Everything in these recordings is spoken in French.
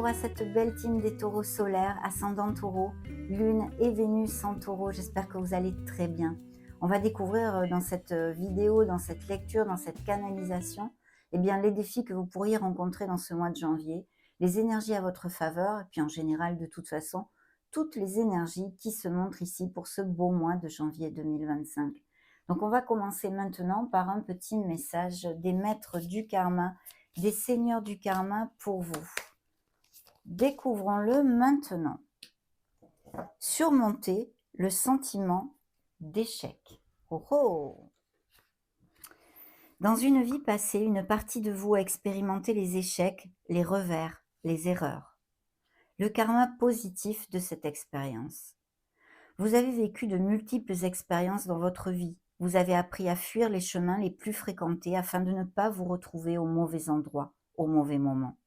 à cette belle team des taureaux solaires, ascendant taureau, lune et Vénus en taureau. J'espère que vous allez très bien. On va découvrir dans cette vidéo, dans cette lecture, dans cette canalisation, eh bien, les défis que vous pourriez rencontrer dans ce mois de janvier, les énergies à votre faveur, et puis en général, de toute façon, toutes les énergies qui se montrent ici pour ce beau mois de janvier 2025. Donc, on va commencer maintenant par un petit message des maîtres du karma, des seigneurs du karma pour vous. Découvrons-le maintenant. Surmonter le sentiment d'échec. Oh oh! Dans une vie passée, une partie de vous a expérimenté les échecs, les revers, les erreurs. Le karma positif de cette expérience. Vous avez vécu de multiples expériences dans votre vie. Vous avez appris à fuir les chemins les plus fréquentés afin de ne pas vous retrouver au mauvais endroit, au mauvais moment.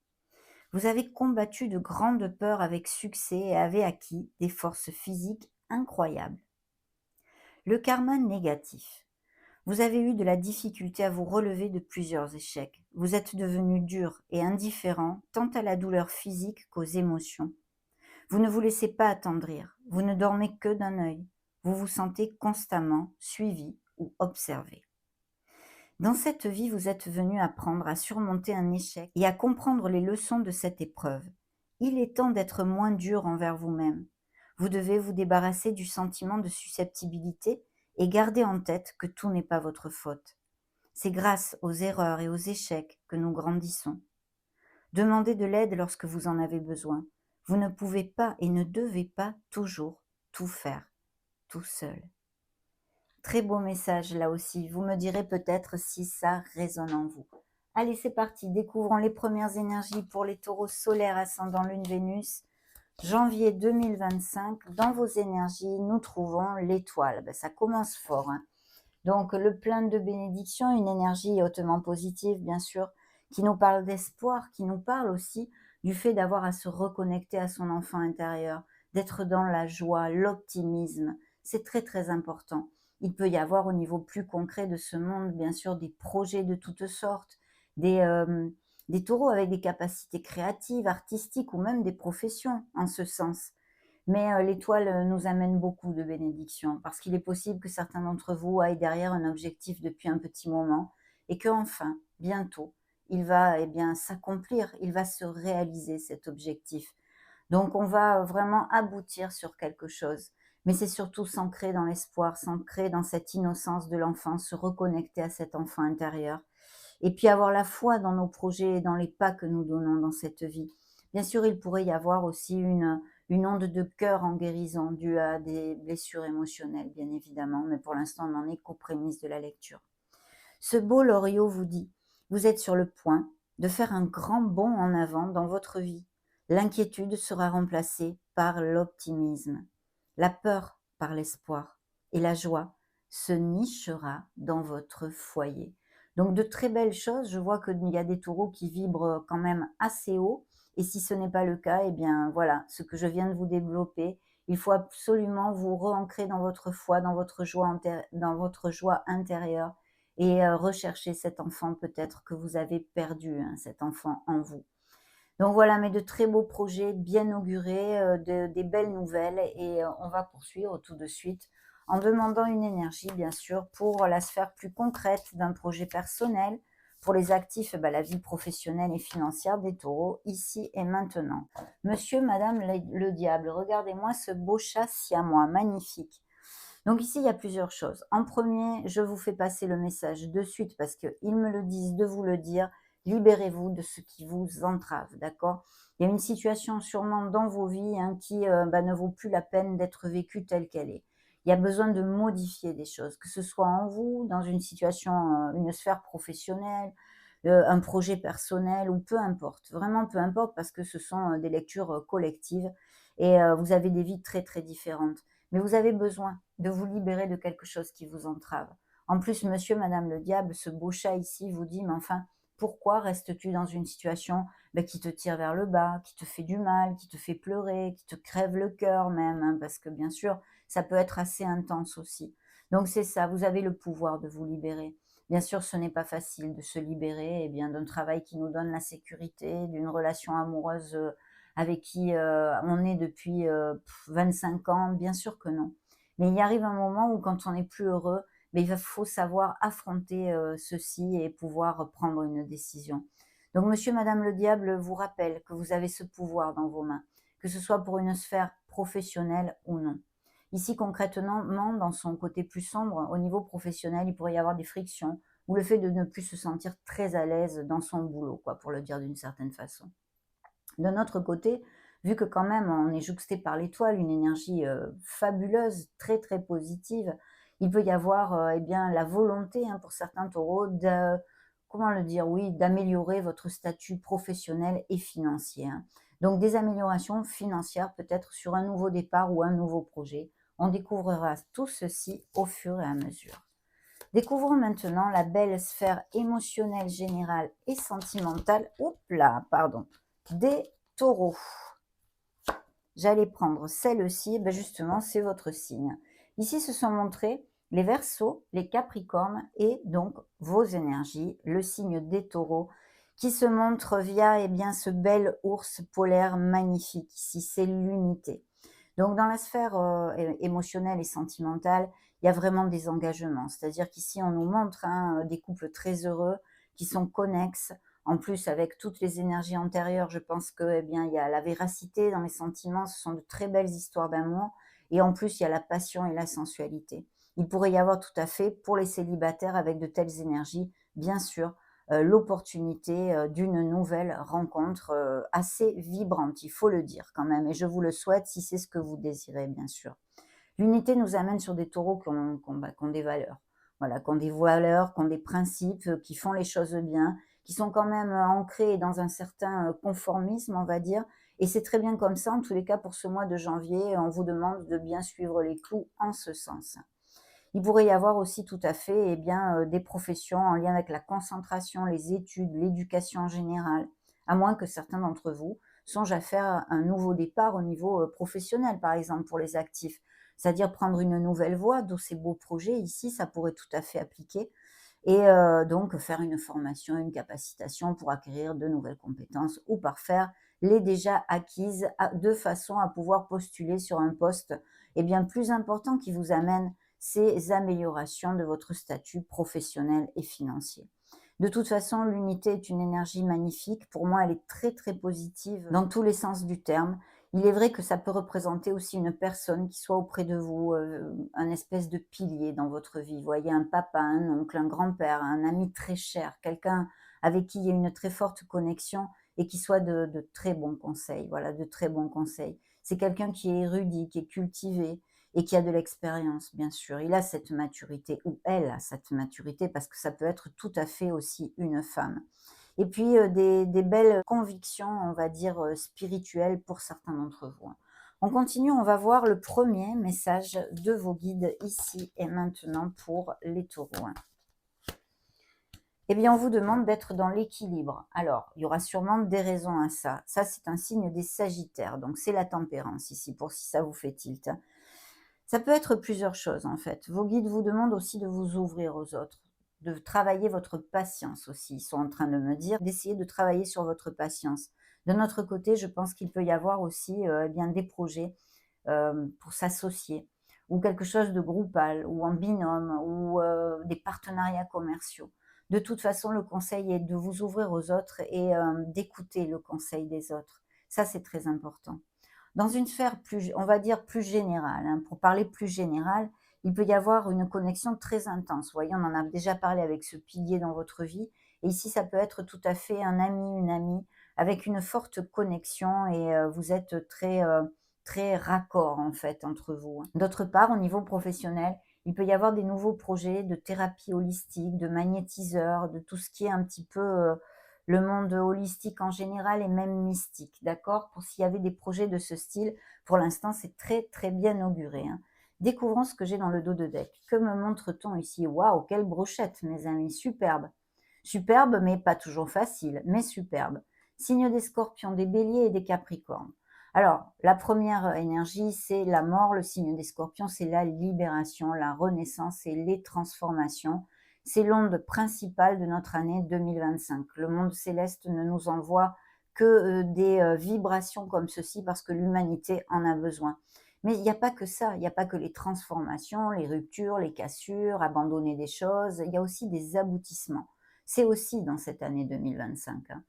Vous avez combattu de grandes peurs avec succès et avez acquis des forces physiques incroyables. Le karma négatif. Vous avez eu de la difficulté à vous relever de plusieurs échecs. Vous êtes devenu dur et indifférent tant à la douleur physique qu'aux émotions. Vous ne vous laissez pas attendrir. Vous ne dormez que d'un œil. Vous vous sentez constamment suivi ou observé. Dans cette vie, vous êtes venu apprendre à surmonter un échec et à comprendre les leçons de cette épreuve. Il est temps d'être moins dur envers vous-même. Vous devez vous débarrasser du sentiment de susceptibilité et garder en tête que tout n'est pas votre faute. C'est grâce aux erreurs et aux échecs que nous grandissons. Demandez de l'aide lorsque vous en avez besoin. Vous ne pouvez pas et ne devez pas toujours tout faire tout seul. Très beau message là aussi. Vous me direz peut-être si ça résonne en vous. Allez, c'est parti. Découvrons les premières énergies pour les taureaux solaires ascendant lune Vénus. Janvier 2025, dans vos énergies, nous trouvons l'étoile. Ben, ça commence fort. Hein. Donc, le plein de bénédictions, une énergie hautement positive, bien sûr, qui nous parle d'espoir, qui nous parle aussi du fait d'avoir à se reconnecter à son enfant intérieur, d'être dans la joie, l'optimisme. C'est très, très important. Il peut y avoir au niveau plus concret de ce monde, bien sûr, des projets de toutes sortes, des taureaux avec des capacités créatives, artistiques ou même des professions en ce sens. Mais l'étoile nous amène beaucoup de bénédictions parce qu'il est possible que certains d'entre vous aillent derrière un objectif depuis un petit moment et qu'enfin, bientôt, il va s'accomplir, il va se réaliser cet objectif. Donc on va vraiment aboutir sur quelque chose. Mais c'est surtout s'ancrer dans l'espoir, s'ancrer dans cette innocence de l'enfant, se reconnecter à cet enfant intérieur. Et puis avoir la foi dans nos projets et dans les pas que nous donnons dans cette vie. Bien sûr, il pourrait y avoir aussi une onde de cœur en guérison due à des blessures émotionnelles, bien évidemment, mais pour l'instant, on n'en est qu'aux prémices de la lecture. Ce beau Loriot vous dit, vous êtes sur le point de faire un grand bond en avant dans votre vie. L'inquiétude sera remplacée par l'optimisme, la peur par l'espoir et la joie se nichera dans votre foyer. Donc de très belles choses, je vois qu'il y a des taureaux qui vibrent quand même assez haut et si ce n'est pas le cas, eh bien voilà, ce que je viens de vous développer, il faut absolument vous re-ancrer dans votre foi, dans votre joie intérieure et rechercher cet enfant peut-être que vous avez perdu, hein, cet enfant en vous. Donc voilà, mais de très beaux projets bien augurés, des belles nouvelles et on va poursuivre tout de suite en demandant une énergie bien sûr pour la sphère plus concrète d'un projet personnel. Pour les actifs, la vie professionnelle et financière des taureaux, ici et maintenant. Monsieur, madame le diable, regardez-moi ce beau chat siamois, magnifique. Donc ici, il y a plusieurs choses. En premier, je vous fais passer le message de suite parce qu'ils me le disent de vous le dire. Libérez-vous de ce qui vous entrave, d'accord? Il y a une situation sûrement dans vos vies qui ne vaut plus la peine d'être vécue telle qu'elle est. Il y a besoin de modifier des choses, que ce soit en vous, dans une situation, une sphère professionnelle, un projet personnel ou peu importe. Vraiment peu importe parce que ce sont des lectures collectives et vous avez des vies très très différentes. Mais vous avez besoin de vous libérer de quelque chose qui vous entrave. En plus, monsieur, madame le diable, ce beau chat ici vous dit, mais enfin, pourquoi restes-tu dans une situation qui te tire vers le bas, qui te fait du mal, qui te fait pleurer, qui te crève le cœur même, hein, parce que bien sûr, ça peut être assez intense aussi. Donc c'est ça, vous avez le pouvoir de vous libérer. Bien sûr, ce n'est pas facile de se libérer d'un travail qui nous donne la sécurité, d'une relation amoureuse avec qui on est depuis 25 ans, bien sûr que non. Mais il y arrive un moment où quand on n'est plus heureux, mais faut savoir affronter ceci et pouvoir prendre une décision. Donc monsieur, madame le diable vous rappelle que vous avez ce pouvoir dans vos mains, que ce soit pour une sphère professionnelle ou non. Ici, concrètement, dans son côté plus sombre, au niveau professionnel, il pourrait y avoir des frictions ou le fait de ne plus se sentir très à l'aise dans son boulot, quoi, pour le dire d'une certaine façon. D'un autre côté, vu que quand même on est jouxté par l'étoile, une énergie fabuleuse, très très positive, il peut y avoir eh bien la volonté pour certains taureaux de, comment le dire, oui, d'améliorer votre statut professionnel et financier. Donc des améliorations financières peut-être sur un nouveau départ ou un nouveau projet. On découvrira tout ceci au fur et à mesure. Découvrons maintenant la belle sphère émotionnelle, générale et sentimentale, des taureaux. J'allais prendre celle-ci, justement, c'est votre signe. Ici, se sont montrés les Verseaux, les Capricornes et donc vos énergies, le signe des taureaux, qui se montre via ce bel ours polaire magnifique. Ici, c'est l'unité. Donc, dans la sphère émotionnelle et sentimentale, il y a vraiment des engagements. C'est-à-dire qu'ici, on nous montre des couples très heureux qui sont connexes. En plus, avec toutes les énergies antérieures, je pense que, il y a la véracité dans les sentiments. Ce sont de très belles histoires d'amour. Et en plus, il y a la passion et la sensualité. Il pourrait y avoir tout à fait, pour les célibataires avec de telles énergies, bien sûr, l'opportunité d'une nouvelle rencontre assez vibrante, il faut le dire quand même, et je vous le souhaite si c'est ce que vous désirez, bien sûr. L'unité nous amène sur des taureaux qui ont des valeurs, voilà, qui ont des valeurs, qui ont des principes, qui font les choses bien, qui sont quand même ancrés dans un certain conformisme, on va dire, et c'est très bien comme ça. En tous les cas, pour ce mois de janvier, on vous demande de bien suivre les clous en ce sens. Il pourrait y avoir aussi tout à fait des professions en lien avec la concentration, les études, l'éducation en général, à moins que certains d'entre vous songent à faire un nouveau départ au niveau professionnel, par exemple pour les actifs, c'est-à-dire prendre une nouvelle voie, d'où ces beaux projets ici, ça pourrait tout à fait appliquer, et donc faire une formation, une capacitation pour acquérir de nouvelles compétences ou parfaire les déjà acquises de façon à pouvoir postuler sur un poste plus important qui vous amène ces améliorations de votre statut professionnel et financier. De toute façon, l'unité est une énergie magnifique. Pour moi, elle est très, très positive dans tous les sens du terme. Il est vrai que ça peut représenter aussi une personne qui soit auprès de vous, un espèce de pilier dans votre vie. Vous voyez, un papa, un oncle, un grand-père, un ami très cher, quelqu'un avec qui il y a une très forte connexion et qui soit de très bons conseils. Voilà, de très bons conseils. C'est quelqu'un qui est érudit, qui est cultivé, et qui a de l'expérience, bien sûr. Il a cette maturité, ou elle a cette maturité, parce que ça peut être tout à fait aussi une femme. Et puis, des belles convictions, on va dire, spirituelles pour certains d'entre vous. On continue, on va voir le premier message de vos guides ici et maintenant pour les taureaux. Eh bien, on vous demande d'être dans l'équilibre. Alors, il y aura sûrement des raisons à ça. Ça, c'est un signe des Sagittaires, donc c'est la tempérance ici, pour si ça vous fait tilt. Ça peut être plusieurs choses en fait. Vos guides vous demandent aussi de vous ouvrir aux autres, de travailler votre patience aussi. Ils sont en train de me dire d'essayer de travailler sur votre patience. De notre côté, je pense qu'il peut y avoir aussi des projets pour s'associer, ou quelque chose de groupal, ou en binôme, ou des partenariats commerciaux. De toute façon, le conseil est de vous ouvrir aux autres et d'écouter le conseil des autres. Ça, c'est très important. Dans une sphère plus, on va dire, plus générale, pour parler plus général, il peut y avoir une connexion très intense. Vous voyez, on en a déjà parlé avec ce pilier dans votre vie. Et ici, ça peut être tout à fait un ami, une amie, avec une forte connexion et vous êtes très raccord en fait entre vous. D'autre part, au niveau professionnel, il peut y avoir des nouveaux projets de thérapie holistique, de magnétiseur, de tout ce qui est un petit peu le monde holistique en général et même mystique, d'accord? Pour s'il y avait des projets de ce style, pour l'instant, c'est très, très bien auguré. Découvrons ce que j'ai dans le dos de deck. Que me montre-t-on ici? Waouh, quelle brochette, mes amis, superbe. Superbe, mais pas toujours facile, mais superbe. Signe des Scorpions, des Béliers et des Capricornes. Alors, la première énergie, c'est la mort. Le signe des Scorpions, c'est la libération, la renaissance et les transformations. C'est l'onde principale de notre année 2025. Le monde céleste ne nous envoie que des vibrations comme ceci parce que l'humanité en a besoin. Mais il n'y a pas que ça, il n'y a pas que les transformations, les ruptures, les cassures, abandonner des choses, il y a aussi des aboutissements. C'est aussi dans cette année 2025, hein.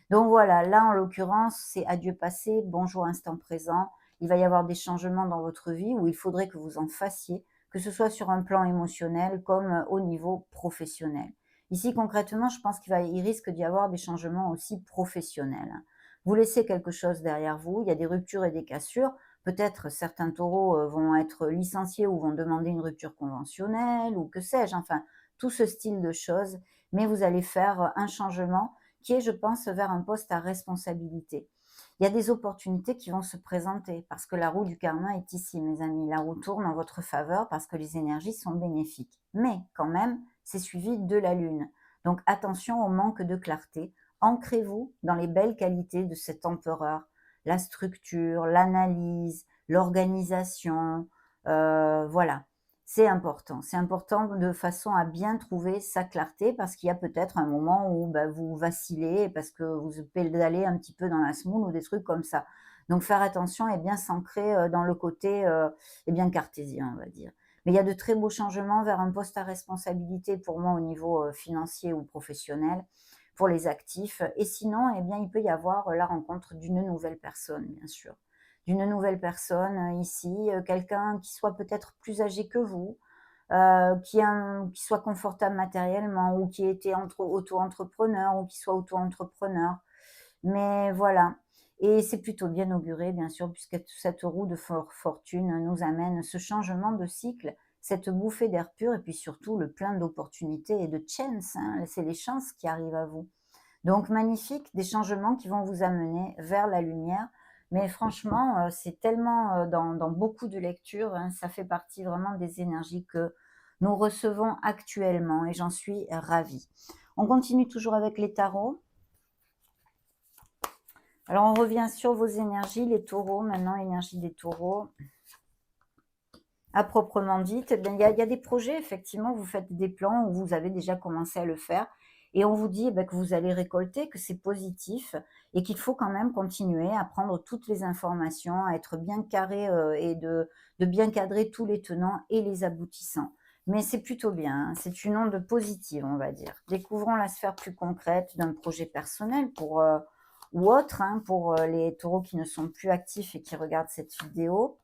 Donc voilà, là en l'occurrence, c'est adieu passé, bonjour instant présent. Il va y avoir des changements dans votre vie où il faudrait que vous en fassiez, que ce soit sur un plan émotionnel comme au niveau professionnel. Ici concrètement, je pense il risque d'y avoir des changements aussi professionnels, hein. Vous laissez quelque chose derrière vous, il y a des ruptures et des cassures. Peut-être certains taureaux vont être licenciés ou vont demander une rupture conventionnelle ou que sais-je, enfin tout ce style de choses. Mais vous allez faire un changement qui est, je pense, vers un poste à responsabilité. Il y a des opportunités qui vont se présenter parce que la roue du karma est ici, mes amis. La roue tourne en votre faveur parce que les énergies sont bénéfiques. Mais quand même, c'est suivi de la lune. Donc attention au manque de clarté. Ancrez-vous dans les belles qualités de cet empereur. La structure, l'analyse, l'organisation, voilà. C'est important de façon à bien trouver sa clarté parce qu'il y a peut-être un moment où vous vacillez parce que vous pédalez un petit peu dans la semoule ou des trucs comme ça. Donc faire attention et bien s'ancrer dans le côté et bien cartésien, on va dire. Mais il y a de très beaux changements vers un poste à responsabilité pour moi au niveau financier ou professionnel pour les actifs. Et sinon, eh bien, il peut y avoir la rencontre d'une nouvelle personne, bien sûr d'une nouvelle personne ici, quelqu'un qui soit peut-être plus âgé que vous, qui soit confortable matériellement ou qui était auto-entrepreneur ou qui soit auto-entrepreneur. Mais voilà, et c'est plutôt bien auguré, bien sûr, puisque cette roue de fortune nous amène ce changement de cycle, cette bouffée d'air pur et puis surtout le plein d'opportunités et de chance, hein, c'est les chances qui arrivent à vous. Donc magnifique, des changements qui vont vous amener vers la lumière. Mais franchement, c'est tellement dans beaucoup de lectures, hein, ça fait partie vraiment des énergies que nous recevons actuellement et j'en suis ravie. On continue toujours avec les tarots. Alors on revient sur vos énergies, les taureaux, maintenant, énergie des taureaux. À proprement dit, eh bien, il y a des projets, effectivement, vous faites des plans ou vous avez déjà commencé à le faire et on vous dit que vous allez récolter, que c'est positif et qu'il faut quand même continuer à prendre toutes les informations, à être bien carré et de bien cadrer tous les tenants et les aboutissants. Mais c'est plutôt bien, hein, c'est une onde positive, on va dire. Découvrons la sphère plus concrète d'un projet personnel ou autre, hein, pour les taureaux qui ne sont plus actifs et qui regardent cette vidéo.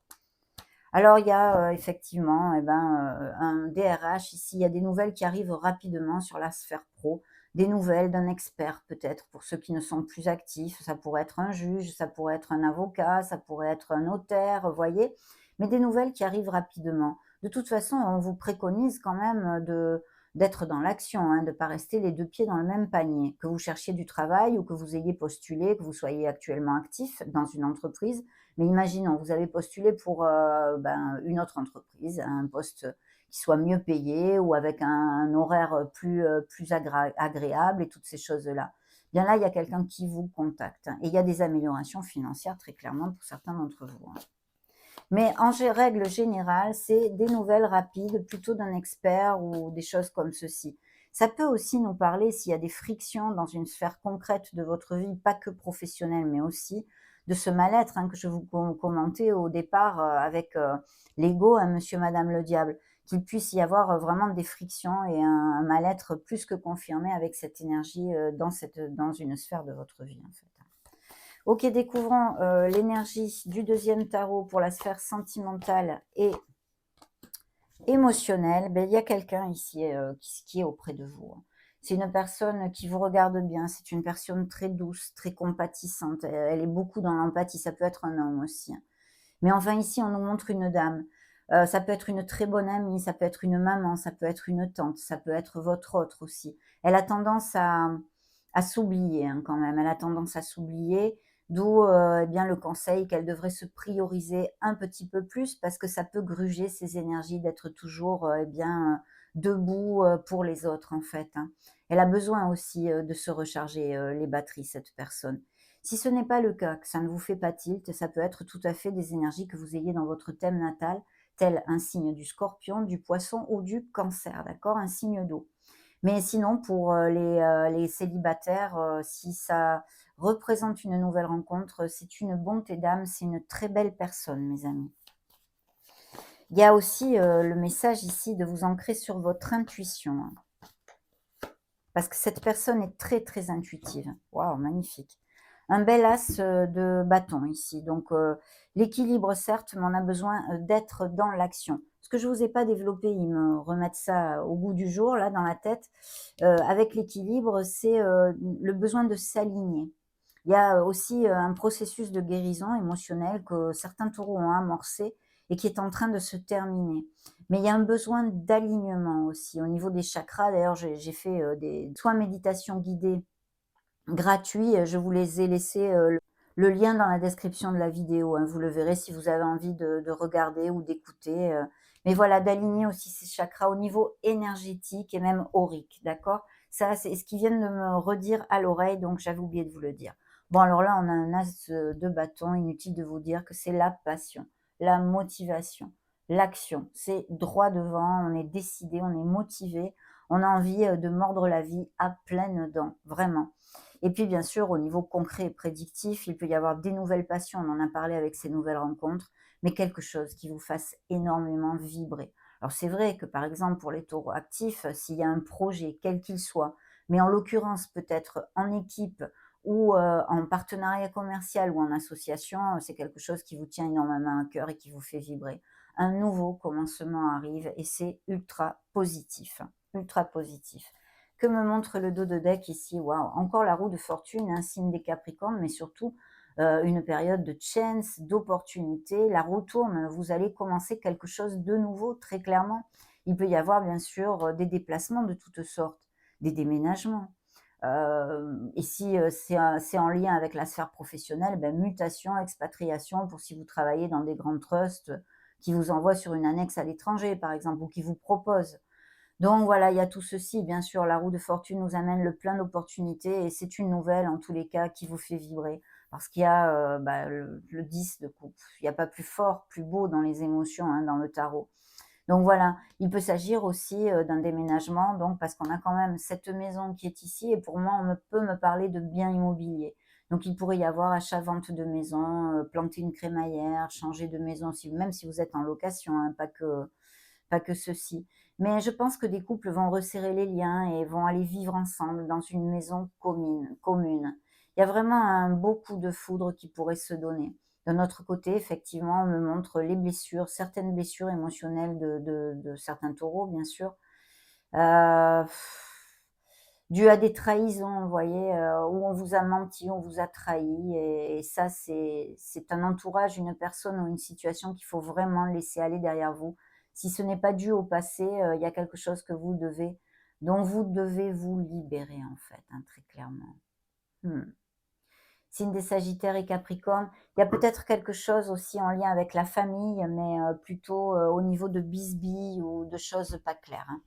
Alors il y a, effectivement un DRH ici, il y a des nouvelles qui arrivent rapidement sur la sphère pro, des nouvelles d'un expert peut-être pour ceux qui ne sont plus actifs, ça pourrait être un juge, ça pourrait être un avocat, ça pourrait être un notaire, vous voyez? Mais des nouvelles qui arrivent rapidement. De toute façon, on vous préconise quand même d'être dans l'action, hein, de ne pas rester les 2 pieds dans le même panier. Que vous cherchiez du travail ou que vous ayez postulé, que vous soyez actuellement actif dans une entreprise, mais imaginons, vous avez postulé pour une autre entreprise, un poste qui soit mieux payé ou avec un horaire plus agréable et toutes ces choses-là. Bien là, il y a quelqu'un qui vous contacte, hein, et il y a des améliorations financières très clairement pour certains d'entre vous, hein. Mais en règle générale, c'est des nouvelles rapides, plutôt d'un expert ou des choses comme ceci. Ça peut aussi nous parler, s'il y a des frictions dans une sphère concrète de votre vie, pas que professionnelle, mais aussi de ce mal-être, hein, que je vous commentais au départ avec l'ego, hein, monsieur, madame le diable, qu'il puisse y avoir vraiment des frictions et un mal-être plus que confirmé avec cette énergie dans une sphère de votre vie, en fait. Ok, découvrons l'énergie du deuxième tarot pour la sphère sentimentale et émotionnelle. Ben, il y a quelqu'un ici qui est auprès de vous, hein. C'est une personne qui vous regarde bien, c'est une personne très douce, très compatissante. Elle est beaucoup dans l'empathie, ça peut être un homme aussi, hein. Mais enfin ici, on nous montre une dame. Ça peut être une très bonne amie, ça peut être une maman, ça peut être une tante, ça peut être votre autre aussi. Elle a tendance à s'oublier, hein, quand même. Elle a tendance à s'oublier, d'où eh bien le conseil qu'elle devrait se prioriser un petit peu plus parce que ça peut gruger ses énergies d'être toujours debout pour les autres en fait, hein. Elle a besoin aussi de se recharger les batteries, cette personne. Si ce n'est pas le cas, que ça ne vous fait pas tilt, ça peut être tout à fait des énergies que vous ayez dans votre thème natal, tel un signe du scorpion, du poisson ou du cancer, d'accord? Un signe d'eau. Mais sinon, pour les célibataires, si ça représente une nouvelle rencontre. C'est une bonté d'âme, c'est une très belle personne, mes amis. Il y a aussi le message ici de vous ancrer sur votre intuition, hein, parce que cette personne est très, très intuitive. Waouh, magnifique. Un bel as de bâton ici. Donc, l'équilibre, certes, mais on a besoin d'être dans l'action. Ce que je ne vous ai pas développé, ils me remettent ça au goût du jour, là, dans la tête. Avec l'équilibre, c'est le besoin de s'aligner. Il y a aussi un processus de guérison émotionnelle que certains taureaux ont amorcé et qui est en train de se terminer. Mais il y a un besoin d'alignement aussi au niveau des chakras. D'ailleurs, j'ai fait des soins méditation guidés gratuits. Je vous les ai laissés le lien dans la description de la vidéo, hein. Vous le verrez si vous avez envie de regarder ou d'écouter. Mais voilà, d'aligner aussi ces chakras au niveau énergétique et même aurique, d'accord? Ça, c'est ce qu'ils viennent de me redire à l'oreille, donc j'avais oublié de vous le dire. Bon, alors là, on a un as de bâton. Inutile de vous dire que c'est la passion, la motivation, l'action. C'est droit devant, on est décidé, on est motivé, on a envie de mordre la vie à pleines dents, vraiment. Et puis, bien sûr, au niveau concret et prédictif, il peut y avoir des nouvelles passions, on en a parlé avec ces nouvelles rencontres, mais quelque chose qui vous fasse énormément vibrer. Alors, c'est vrai que, par exemple, pour les taureaux actifs, s'il y a un projet, quel qu'il soit, mais en l'occurrence, peut-être en équipe ou en partenariat commercial ou en association, c'est quelque chose qui vous tient énormément à cœur et qui vous fait vibrer. Un nouveau commencement arrive et c'est ultra positif, ultra positif. Que me montre le dos de deck ici? Waouh, encore la roue de fortune, un signe des Capricornes, mais surtout une période de chance, d'opportunité. La roue tourne, vous allez commencer quelque chose de nouveau, très clairement. Il peut y avoir bien sûr des déplacements de toutes sortes, des déménagements. Et si c'est en lien avec la sphère professionnelle, ben, mutation, expatriation, pour si vous travaillez dans des grands trusts qui vous envoient sur une annexe à l'étranger, par exemple, ou qui vous proposent. Donc voilà, il y a tout ceci. Bien sûr, la roue de fortune nous amène le plein d'opportunités et c'est une nouvelle, en tous les cas, qui vous fait vibrer. Parce qu'il y a le 10 de coupe. Il n'y a pas plus fort, plus beau dans les émotions, hein, dans le tarot. Donc voilà, il peut s'agir aussi d'un déménagement, donc parce qu'on a quand même cette maison qui est ici et pour moi, on peut me parler de biens immobiliers. Donc il pourrait y avoir achat-vente de maison, planter une crémaillère, changer de maison, même si vous êtes en location, hein, pas que ceci. Mais je pense que des couples vont resserrer les liens et vont aller vivre ensemble dans une maison commune. Il y a vraiment un beau coup de foudre qui pourrait se donner. De notre côté, effectivement, on me montre les blessures, certaines blessures émotionnelles de certains taureaux, bien sûr, euh, dues à des trahisons, vous voyez, où on vous a menti, on vous a trahi. Et ça, c'est un entourage, une personne ou une situation qu'il faut vraiment laisser aller derrière vous. Si ce n'est pas dû au passé, il y a quelque chose dont vous devez vous libérer, en fait, hein, très clairement. Signe des Sagittaires et Capricornes. Il y a peut-être quelque chose aussi en lien avec la famille, mais plutôt au niveau de bisbilles ou de choses pas claires, hein.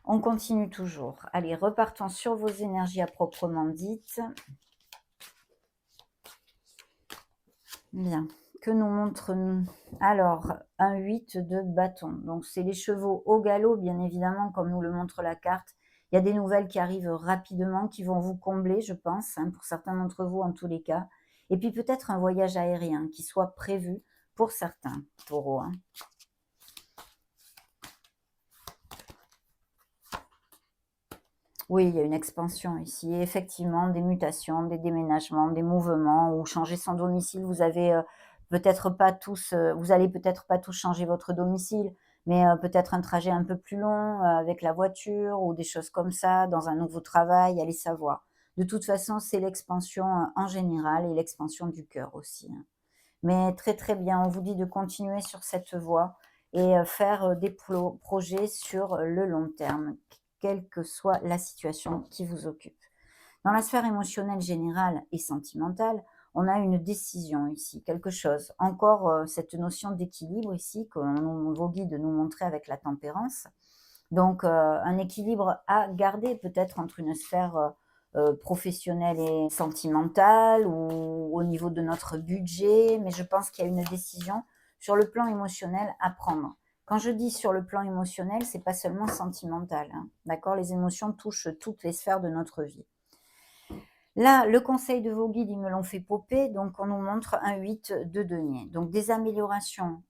On continue toujours. Allez, repartons sur vos énergies à proprement dites. Bien. Que nous montre alors un 8 de bâton. Donc c'est les chevaux au galop, bien évidemment, comme nous le montre la carte. Il y a des nouvelles qui arrivent rapidement, qui vont vous combler, je pense, hein, pour certains d'entre vous en tous les cas. Et puis peut-être un voyage aérien qui soit prévu pour certains taureaux, hein. Oui, il y a une expansion ici. Et effectivement, des mutations, des déménagements, des mouvements ou changer son domicile. Vous avez peut-être pas tous, vous allez peut-être pas tous changer votre domicile, mais peut-être un trajet un peu plus long avec la voiture ou des choses comme ça, dans un nouveau travail, allez savoir. De toute façon, c'est l'expansion en général et l'expansion du cœur aussi, hein. Mais très très bien, on vous dit de continuer sur cette voie et faire des projets sur le long terme, quelle que soit la situation qui vous occupe. Dans la sphère émotionnelle générale et sentimentale, on a une décision ici, quelque chose. Encore cette notion d'équilibre ici que vos guides nous montraient avec la tempérance. Donc un équilibre à garder peut-être entre une sphère professionnelle et sentimentale ou au niveau de notre budget, mais je pense qu'il y a une décision sur le plan émotionnel à prendre. Quand je dis sur le plan émotionnel, c'est pas seulement sentimental, hein, d'accord? Les émotions touchent toutes les sphères de notre vie. Là, le conseil de vos guides, ils me l'ont fait popper, donc on nous montre un 8 de denier. Donc des améliorations,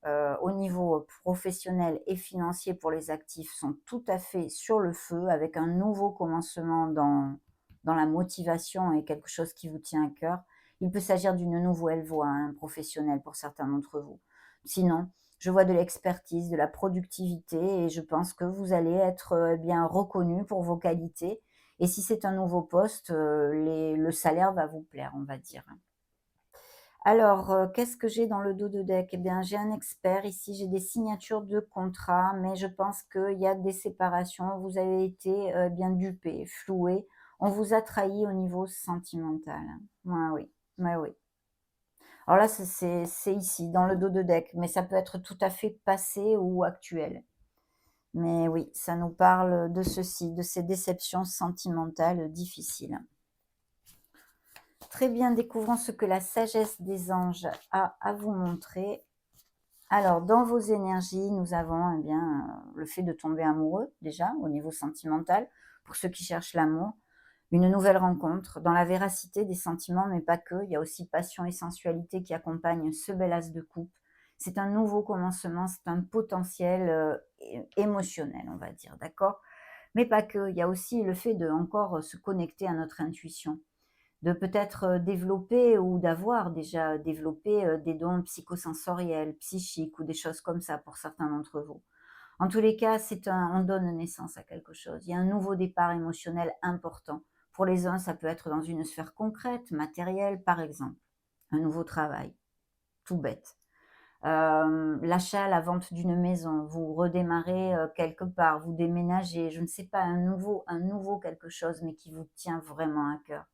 au niveau professionnel et financier pour les actifs sont tout à fait sur le feu, avec un nouveau commencement dans la motivation et quelque chose qui vous tient à cœur. Il peut s'agir d'une nouvelle voie, hein, professionnelle pour certains d'entre vous. Sinon, je vois de l'expertise, de la productivité et je pense que vous allez être, bien reconnu pour vos qualités et si c'est un nouveau poste, le salaire va vous plaire, on va dire. Alors, qu'est-ce que j'ai dans le dos de deck? Eh bien, j'ai un expert ici, j'ai des signatures de contrats, mais je pense qu'il y a des séparations. Vous avez été, bien dupé, floué. On vous a trahi au niveau sentimental. Ouais, oui. Ouais, oui. Alors là, c'est ici, dans le dos de deck, mais ça peut être tout à fait passé ou actuel. Mais oui, ça nous parle de ceci, de ces déceptions sentimentales difficiles. Très bien, découvrons ce que la sagesse des anges a à vous montrer. Alors, dans vos énergies, nous avons eh bien, le fait de tomber amoureux, déjà, au niveau sentimental, pour ceux qui cherchent l'amour. Une nouvelle rencontre, dans la véracité des sentiments, mais pas que. Il y a aussi passion et sensualité qui accompagnent ce bel as de coupe. C'est un nouveau commencement, c'est un potentiel émotionnel, on va dire, d'accord. Mais pas que. Il y a aussi le fait de encore se connecter à notre intuition, de peut-être, développer ou d'avoir déjà développé, des dons psychosensoriels, psychiques ou des choses comme ça pour certains d'entre vous. En tous les cas, on donne naissance à quelque chose. Il y a un nouveau départ émotionnel important. Pour les uns, ça peut être dans une sphère concrète, matérielle, par exemple, un nouveau travail, tout bête. L'achat, la vente d'une maison, vous redémarrez, quelque part, vous déménagez, je ne sais pas, un nouveau quelque chose, mais qui vous tient vraiment à cœur.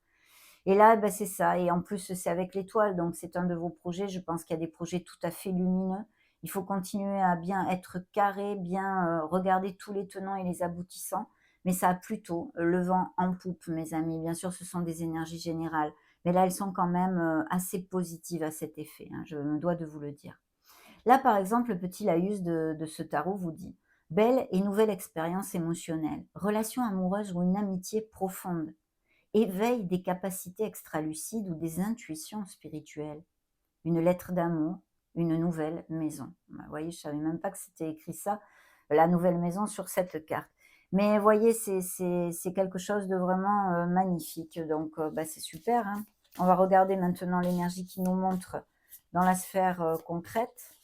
Et là, bah, c'est ça et en plus, c'est avec l'étoile, donc c'est un de vos projets. Je pense qu'il y a des projets tout à fait lumineux. Il faut continuer à bien être carré, bien, regarder tous les tenants et les aboutissants, mais ça a plutôt le vent en poupe, mes amis. Bien sûr, ce sont des énergies générales, mais là, elles sont quand même, assez positives à cet effet, hein, je me dois de vous le dire. Là, par exemple, le petit laïus de ce tarot vous dit: «Belle et nouvelle expérience émotionnelle, relation amoureuse ou une amitié profonde, éveil des capacités extralucides ou des intuitions spirituelles, une lettre d'amour, une nouvelle maison». Bah, vous voyez, je savais même pas que c'était écrit ça, la nouvelle maison sur cette carte. Mais vous voyez, c'est quelque chose de vraiment, magnifique donc bah, c'est super, hein. On va regarder maintenant l'énergie qui nous montre dans la sphère, concrète.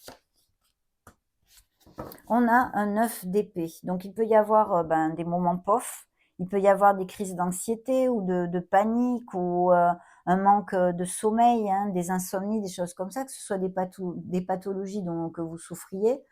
On a un 9 d'épée. Donc il peut y avoir, ben, des moments pof, il peut y avoir des crises d'anxiété ou de panique ou, un manque, de sommeil, hein, des insomnies, des choses comme ça, que ce soit des pathologies dont que vous souffriez.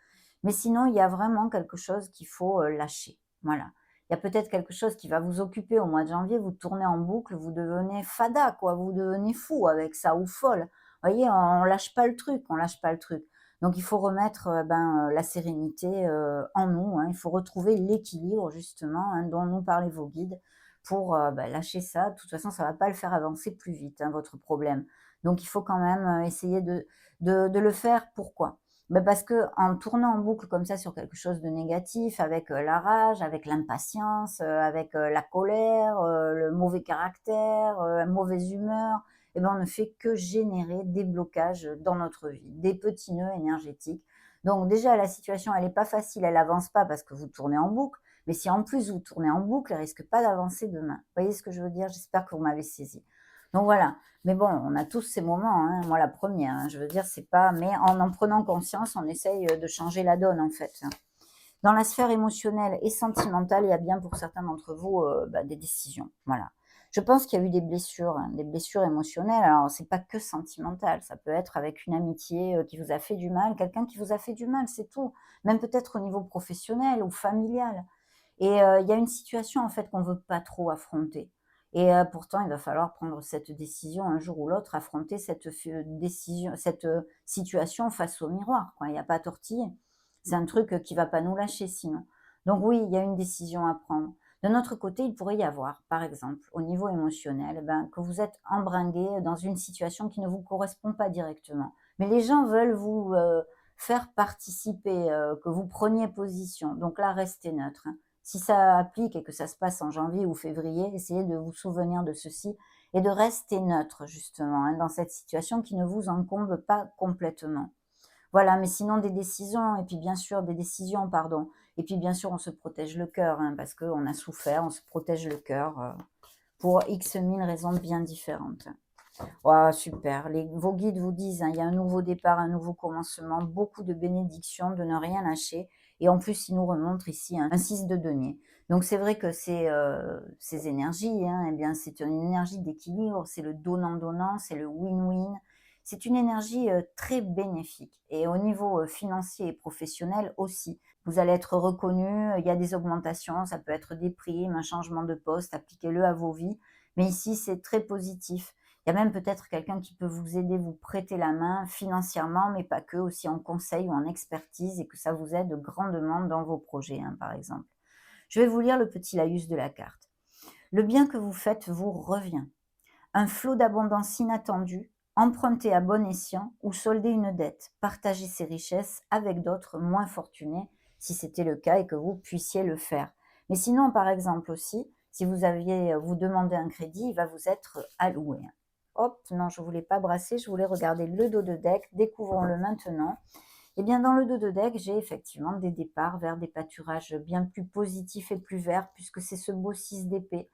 Mais sinon, il y a vraiment quelque chose qu'il faut, lâcher. Voilà. Il y a peut-être quelque chose qui va vous occuper au mois de janvier, vous tournez en boucle, vous devenez fada quoi, vous devenez fou avec ça ou folle. Vous voyez, on lâche pas le truc, on lâche pas le truc. Donc il faut remettre, ben, la sérénité, en nous, hein. Il faut retrouver l'équilibre justement, hein, dont nous parlaient vos guides pour, bah, lâcher ça. De toute façon, ça ne va pas le faire avancer plus vite, hein, votre problème. Donc il faut quand même, essayer de le faire. Pourquoi? Bah, parce qu'en tournant en boucle comme ça sur quelque chose de négatif, avec, la rage, avec l'impatience, avec, la colère, le mauvais caractère, la mauvaise humeur, eh ben, on ne fait que générer des blocages dans notre vie, des petits nœuds énergétiques. Donc déjà, la situation, elle n'est pas facile, elle avance pas parce que vous tournez en boucle, mais si en plus vous tournez en boucle, elle risque pas d'avancer demain. Vous voyez ce que je veux dire? J'espère que vous m'avez saisi. Donc voilà. Mais bon, on a tous ces moments, hein, moi la première, hein, je veux dire, c'est pas, mais en prenant conscience, on essaye de changer la donne en fait, hein. Dans la sphère émotionnelle et sentimentale, il y a bien pour certains d'entre vous, bah, des décisions, voilà. Je pense qu'il y a eu des blessures, hein, des blessures émotionnelles. Alors c'est pas que sentimental, ça peut être avec une amitié, qui vous a fait du mal, quelqu'un qui vous a fait du mal, c'est tout. Même peut-être au niveau professionnel ou familial et il y a une situation en fait qu'on veut pas trop affronter et pourtant il va falloir prendre cette décision un jour ou l'autre, affronter cette situation face au miroir, quoi. Il y a pas à tortiller. C'est un truc, qui va pas nous lâcher sinon. Donc oui, il y a une décision à prendre. De notre côté, il pourrait y avoir, par exemple, au niveau émotionnel, eh ben, que vous êtes embringué dans une situation qui ne vous correspond pas directement. Mais les gens veulent vous, faire participer, que vous preniez position. Donc là, restez neutre, hein. Si ça applique et que ça se passe en janvier ou février, essayez de vous souvenir de ceci et de rester neutre justement hein, dans cette situation qui ne vous encombre pas complètement. Voilà, mais sinon des décisions et puis bien sûr des décisions, pardon, et puis bien sûr on se protège le cœur hein, parce qu'on a souffert, on se protège le cœur pour X mille raisons bien différentes. Waouh, super. Vos guides vous disent, hein, il y a un nouveau départ, un nouveau commencement, beaucoup de bénédictions, de ne rien lâcher. Et en plus, il nous remontre ici un 6 de denier. Donc c'est vrai que ces énergies, hein, eh bien, c'est une énergie d'équilibre, c'est le donnant-donnant, c'est le win-win. C'est une énergie très bénéfique. Et au niveau financier et professionnel aussi. Vous allez être reconnu, il y a des augmentations, ça peut être des primes, un changement de poste, appliquez-le à vos vies. Mais ici, c'est très positif. Il y a même peut-être quelqu'un qui peut vous aider, vous prêter la main financièrement, mais pas que, aussi en conseil ou en expertise et que ça vous aide grandement dans vos projets, hein, par exemple. Je vais vous lire le petit laïus de la carte. Le bien que vous faites vous revient. Un flot d'abondance inattendue, emprunter à bon escient ou solder une dette, partager ses richesses avec d'autres moins fortunés, si c'était le cas et que vous puissiez le faire. Mais sinon, par exemple aussi, si vous demandez un crédit, il va vous être alloué. Hop, non, je ne voulais pas brasser, je voulais regarder le dos de deck, découvrons-le maintenant. Eh bien, dans le dos de deck, j'ai effectivement des départs vers des pâturages bien plus positifs et plus verts, puisque c'est ce beau 6 d'épée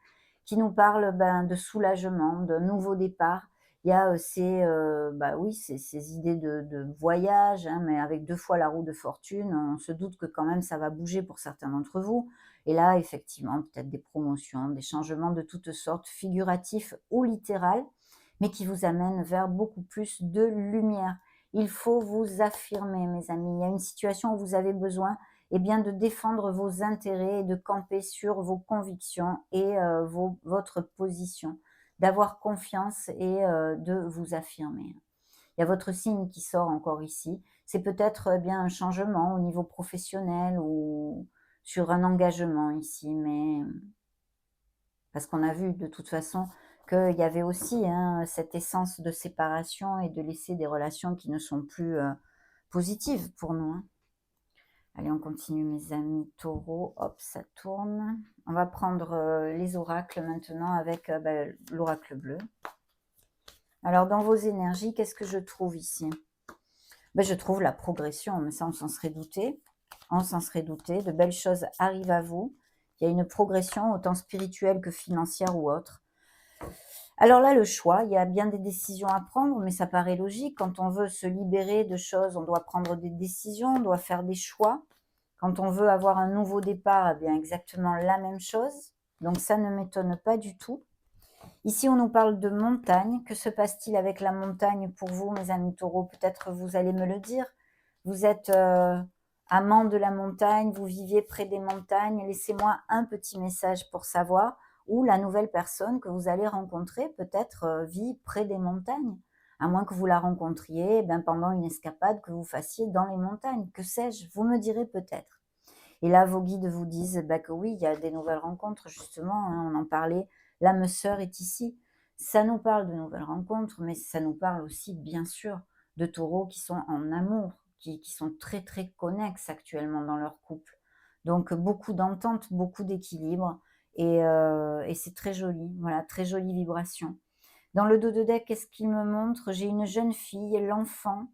qui nous parle de soulagement, de nouveau départ. Il y a ces idées de voyage, hein, mais avec 2 fois la roue de fortune, on se doute que quand même ça va bouger pour certains d'entre vous. Et là, effectivement, peut-être des promotions, des changements de toutes sortes, figuratifs ou littérales, mais qui vous amènent vers beaucoup plus de lumière. Il faut vous affirmer, mes amis. Il y a une situation où vous avez besoin bien, de défendre vos intérêts et de camper sur vos convictions et votre position, d'avoir confiance et de vous affirmer. Il y a votre signe qui sort encore ici. C'est peut-être bien un changement au niveau professionnel ou sur un engagement ici, mais parce qu'on a vu de toute façon qu'il y avait aussi hein, cette essence de séparation et de laisser des relations qui ne sont plus positives pour nous. Hein. Allez, on continue mes amis taureaux. Hop, ça tourne. On va prendre les oracles maintenant avec l'oracle bleu. Alors, dans vos énergies, qu'est-ce que je trouve ici? Je trouve la progression, mais ça, on s'en serait douté. On s'en serait douté. De belles choses arrivent à vous. Il y a une progression, autant spirituelle que financière ou autre. Alors là, le choix, il y a bien des décisions à prendre, mais ça paraît logique. Quand on veut se libérer de choses, on doit prendre des décisions, on doit faire des choix. Quand on veut avoir un nouveau départ, eh bien exactement la même chose. Donc ça ne m'étonne pas du tout. Ici, on nous parle de montagne. Que se passe-t-il avec la montagne pour vous, mes amis taureaux? Peut-être vous allez me le dire. Vous êtes amant de la montagne, vous viviez près des montagnes. Laissez-moi un petit message pour savoir où la nouvelle personne que vous allez rencontrer peut-être vit près des montagnes. À moins que vous la rencontriez pendant une escapade que vous fassiez dans les montagnes. Que sais-je? Vous me direz peut-être. Et là, vos guides vous disent que oui, il y a des nouvelles rencontres, justement, hein, on en parlait. L'âme sœur est ici. Ça nous parle de nouvelles rencontres, mais ça nous parle aussi, bien sûr, de taureaux qui sont en amour, qui sont très, très connexes actuellement dans leur couple. Donc, beaucoup d'entente, beaucoup d'équilibre. Et c'est très joli, voilà, très jolie vibration. Dans le dos de deck, qu'est-ce qu'il me montre? J'ai une jeune fille, l'enfant,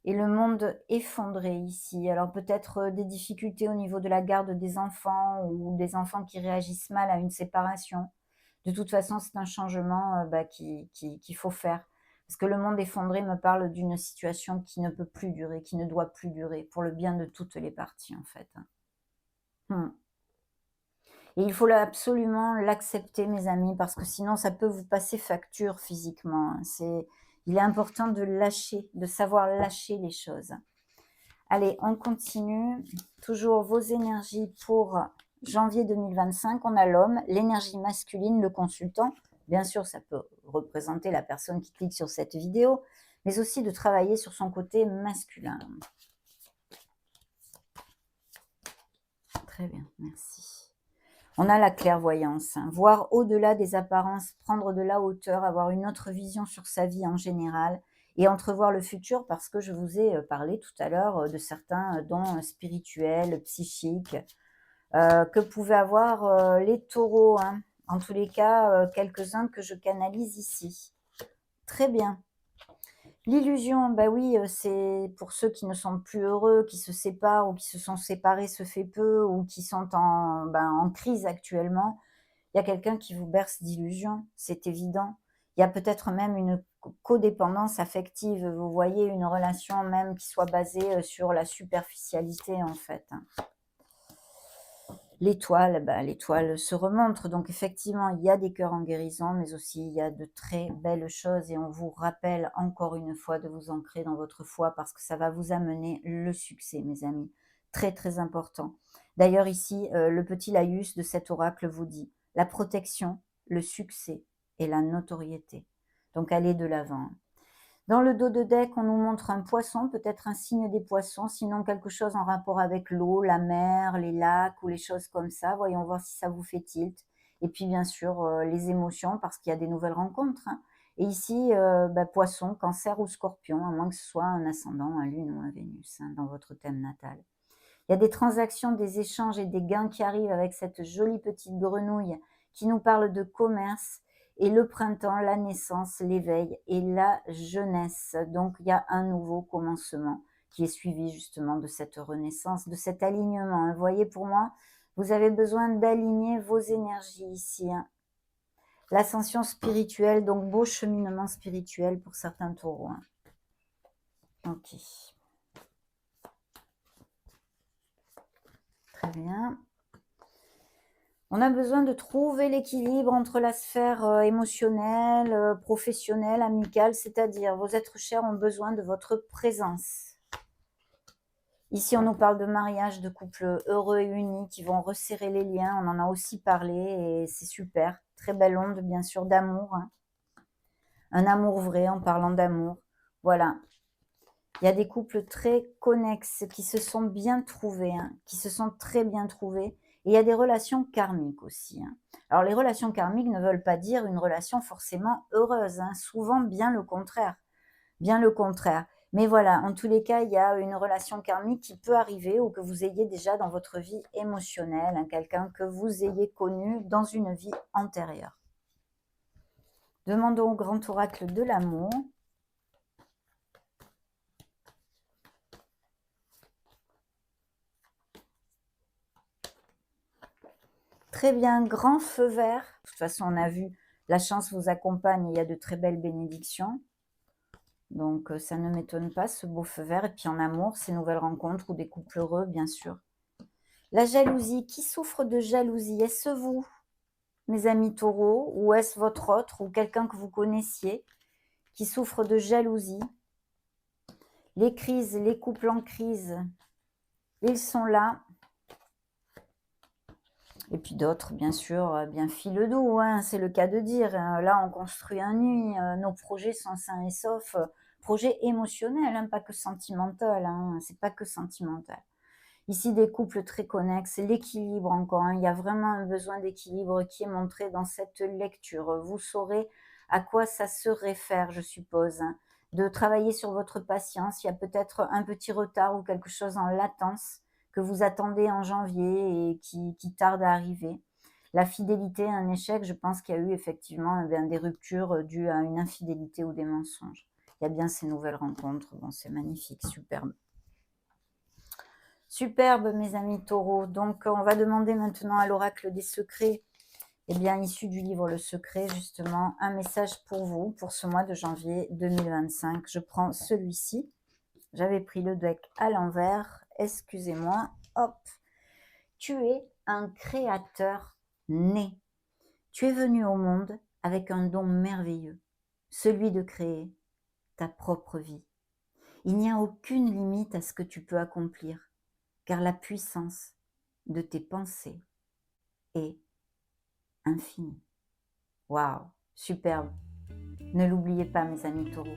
et le monde effondré ici. Alors peut-être des difficultés au niveau de la garde des enfants ou des enfants qui réagissent mal à une séparation. De toute façon, c'est un changement qu'il faut faire. Parce que le monde effondré me parle d'une situation qui ne peut plus durer, qui ne doit plus durer, pour le bien de toutes les parties en fait. Et il faut absolument l'accepter, mes amis, parce que sinon ça peut vous passer facture physiquement. Il est important de lâcher, de savoir lâcher les choses. Allez, on continue. Toujours vos énergies pour janvier 2025. On a l'homme, l'énergie masculine, le consultant. Bien sûr, ça peut représenter la personne qui clique sur cette vidéo, mais aussi de travailler sur son côté masculin. Très bien, merci. On a la clairvoyance, hein. Voir au-delà des apparences, prendre de la hauteur, avoir une autre vision sur sa vie en général et entrevoir le futur parce que je vous ai parlé tout à l'heure de certains dons spirituels, psychiques que pouvaient avoir les taureaux. Hein. En tous les cas, quelques-uns que je canalise ici. Très bien. L'illusion, bah oui, c'est pour ceux qui ne sont plus heureux, qui se séparent ou qui se sont séparés ce fait peu ou qui sont en crise actuellement. Il y a quelqu'un qui vous berce d'illusions, c'est évident. Il y a peut-être même une codépendance affective, vous voyez, une relation même qui soit basée, sur la superficialité en fait, hein. L'étoile, l'étoile se remontre, donc effectivement, il y a des cœurs en guérison, mais aussi il y a de très belles choses et on vous rappelle encore une fois de vous ancrer dans votre foi parce que ça va vous amener le succès, mes amis. Très, très important. D'ailleurs ici, le petit laïus de cet oracle vous dit: «La protection, le succès et la notoriété». Donc allez de l'avant. Dans le dos de deck, on nous montre un poisson, peut-être un signe des poissons, sinon quelque chose en rapport avec l'eau, la mer, les lacs ou les choses comme ça. Voyons voir si ça vous fait tilt. Et puis bien sûr, les émotions, parce qu'il y a des nouvelles rencontres, hein. Et ici, poisson, cancer ou scorpion, à moins que ce soit un ascendant, un lune ou un Vénus, hein, dans votre thème natal. Il y a des transactions, des échanges et des gains qui arrivent avec cette jolie petite grenouille qui nous parle de commerce et le printemps, la naissance, l'éveil et la jeunesse. Donc il y a un nouveau commencement qui est suivi justement de cette renaissance, de cet alignement, hein. Vous voyez, pour moi, vous avez besoin d'aligner vos énergies ici, hein. L'ascension spirituelle, donc beau cheminement spirituel pour certains taureaux, hein. Ok. Très bien. On a besoin de trouver l'équilibre entre la sphère émotionnelle, professionnelle, amicale, c'est-à-dire vos êtres chers ont besoin de votre présence. Ici, on nous parle de mariage, de couples heureux et unis qui vont resserrer les liens. On en a aussi parlé et c'est super. Très belle onde, bien sûr, d'amour, hein. Un amour vrai en parlant d'amour. Voilà. Il y a des couples très connexes qui se sont bien trouvés, hein, qui se sont très bien trouvés. Et il y a des relations karmiques aussi, hein. Alors les relations karmiques ne veulent pas dire une relation forcément heureuse, hein, souvent bien le contraire. Bien le contraire. Mais voilà, en tous les cas, il y a une relation karmique qui peut arriver ou que vous ayez déjà dans votre vie émotionnelle, hein, quelqu'un que vous ayez connu dans une vie antérieure. Demandons au grand oracle de l'amour. Très bien, grand feu vert. De toute façon, on a vu, la chance vous accompagne et il y a de très belles bénédictions. Donc, ça ne m'étonne pas, ce beau feu vert. Et puis en amour, ces nouvelles rencontres ou des couples heureux, bien sûr. La jalousie, qui souffre de jalousie? Est-ce vous, mes amis taureaux, ou est-ce votre autre, ou quelqu'un que vous connaissiez, qui souffre de jalousie? Les crises, les couples en crise, ils sont là. Et puis d'autres, bien sûr, bien file doux, hein, c'est le cas de dire, hein. Là, on construit un nid, nos projets sont sains et saufs, projets émotionnels, hein, pas que sentimental, hein, c'est pas que sentimental. Ici, des couples très connexes, l'équilibre encore, hein, il y a vraiment un besoin d'équilibre qui est montré dans cette lecture. Vous saurez à quoi ça se réfère, je suppose, hein. De travailler sur votre patience, il y a peut-être un petit retard ou quelque chose en latence que vous attendez en janvier et qui tarde à arriver. La fidélité, un échec, je pense qu'il y a eu effectivement des ruptures dues à une infidélité ou des mensonges. Il y a bien ces nouvelles rencontres, bon, c'est magnifique, superbe. Superbe, mes amis taureaux. Donc, on va demander maintenant à l'oracle des secrets, issu du livre Le Secret, justement, un message pour vous, pour ce mois de janvier 2025. Je prends celui-ci. J'avais pris le deck à l'envers. Excusez-moi. Hop. Tu es un créateur né. Tu es venu au monde avec un don merveilleux, celui de créer ta propre vie. Il n'y a aucune limite à ce que tu peux accomplir, car la puissance de tes pensées est infinie. Waouh, superbe. Ne l'oubliez pas, mes amis taureaux.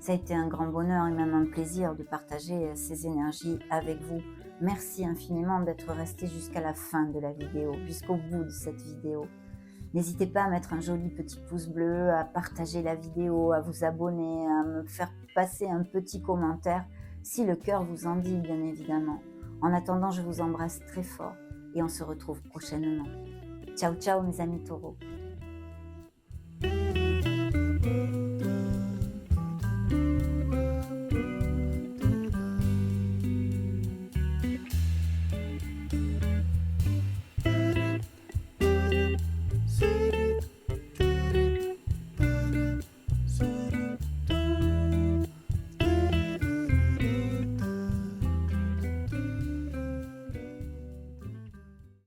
Ça a été un grand bonheur et même un plaisir de partager ces énergies avec vous. Merci infiniment d'être resté jusqu'à la fin de la vidéo, jusqu'au bout de cette vidéo. N'hésitez pas à mettre un joli petit pouce bleu, à partager la vidéo, à vous abonner, à me faire passer un petit commentaire, si le cœur vous en dit, bien évidemment. En attendant, je vous embrasse très fort et on se retrouve prochainement. Ciao, ciao mes amis taureaux.